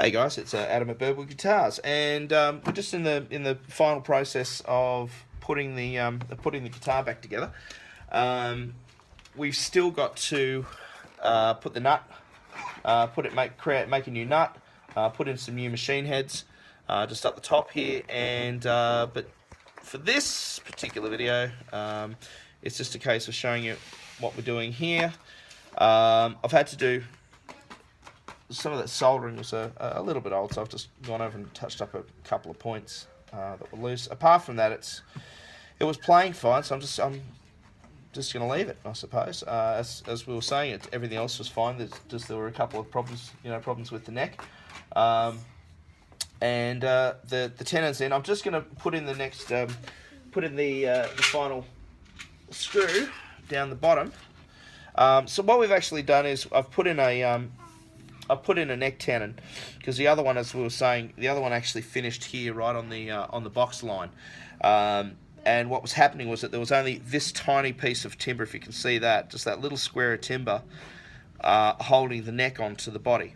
Hey guys, it's Adam at Burwood Guitars, and we're just in the final process of putting the guitar back together. We've still got to put the nut, make a new nut, put in some new machine heads, just up the top here, and but for this particular video, it's just a case of showing you what we're doing here. I've had to do some of that soldering was a little bit old, so I've just gone over and touched up a couple of points that were loose. Apart from that, it was playing fine, so I'm just going to leave it, I suppose. As we were saying, everything else was fine. There were a couple of problems, problems with the neck, and the tenons. In, I'm just going to put in the next, the final screw down the bottom. So what we've actually done is I've put in a neck tenon, because the other one, as we were saying, the other one actually finished here right on the box line. And what was happening was that there was only this tiny piece of timber, if you can see that, just that little square of timber holding the neck onto the body.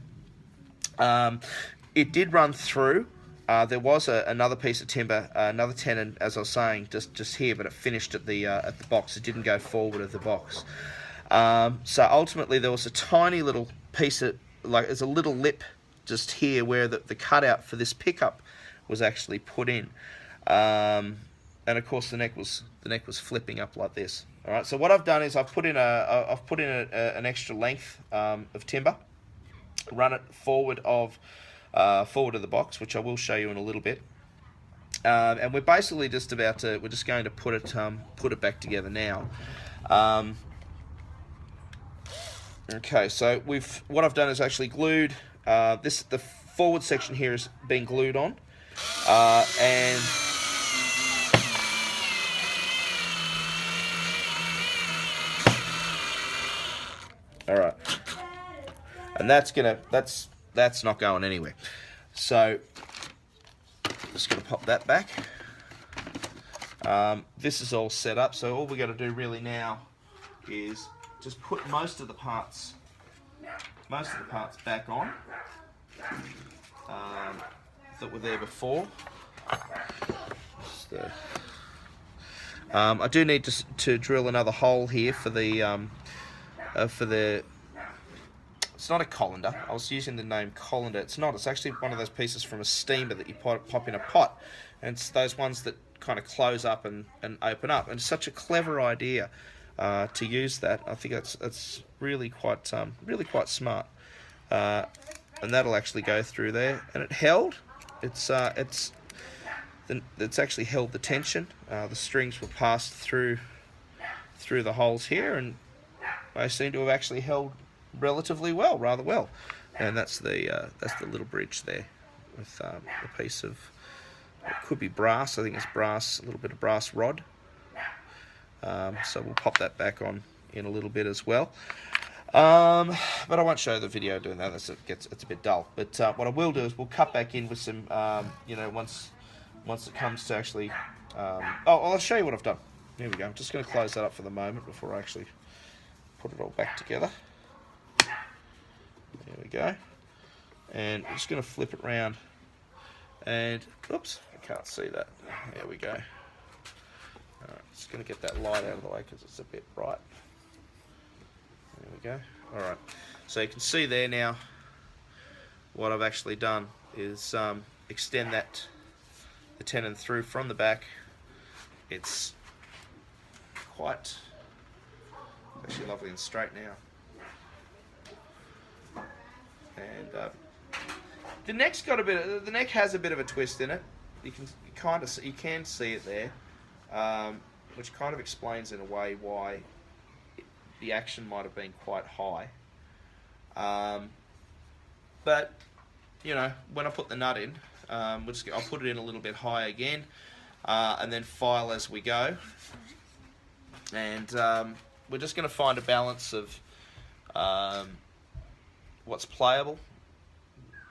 It did run through. There was another piece of timber, another tenon, as I was saying, just here, but it finished at the box. It didn't go forward of the box. So ultimately, there was a tiny little piece of, there's a little lip just here where the cutout for this pickup was actually put in, and of course the neck was flipping up like this. All right. So what I've done is I've put in an extra length of timber, run it forward of the box, which I will show you in a little bit. And we're basically just about to we're just going to put it back together now. Okay, so what I've done is actually glued the forward section here has been glued on, and all right, and that's not going anywhere. So just going to pop that back. This is all set up, so all we got to do really now is just put most of the parts back on that were there before. I do need to drill another hole here for the it's not a colander. I was using the name colander. It's not. It's actually one of those pieces from a steamer that you pop in a pot, and it's those ones that kind of close up and open up. And it's such a clever idea to use that. I think that's really quite smart, and that'll actually go through there. And it held. It's actually held the tension. The strings were passed through the holes here, and they seem to have actually held relatively well, rather well. And that's the little bridge there with a piece of, it could be brass. I think it's brass, a little bit of brass rod. So we'll pop that back on in a little bit as well. But I won't show the video doing that. It's a bit dull. But what I will do is we'll cut back in with some, once it comes to actually. I'll show you what I've done. Here we go. I'm just going to close that up for the moment before I actually put it all back together. There we go. And I'm just going to flip it round. And oops, I can't see that. There we go. Alright, just going to get that light out of the way because it's a bit bright. There we go. Alright, so you can see there now what I've actually done is extend the tenon through from the back. It's actually lovely and straight now. And the neck's got the neck has a bit of a twist in it. You can see it there, which kind of explains in a way why the action might have been quite high. But when I put the nut in, I'll put it in a little bit high again, and then file as we go. And we're just going to find a balance of what's playable.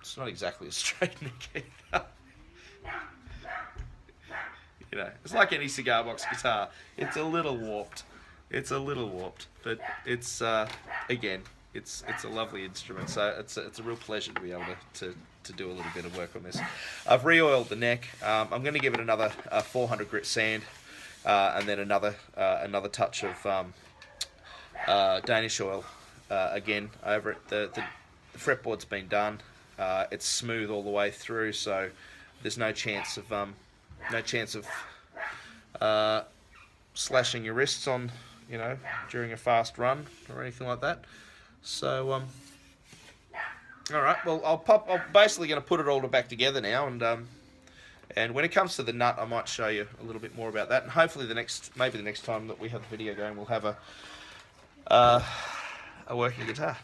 It's not exactly a straight neck either. It's like any cigar box guitar. It's a little warped. But it's again, it's a lovely instrument. So it's a real pleasure to be able to do a little bit of work on this. I've re-oiled the neck. I'm going to give it another 400 grit sand, and then another touch of Danish oil again over it. The fretboard's been done. It's smooth all the way through, so there's no chance of slashing your wrists on, during a fast run or anything like that. So all right. Well, I'm basically going to put it all back together now, and when it comes to the nut, I might show you a little bit more about that, and hopefully maybe the next time that we have the video going, we'll have a working guitar.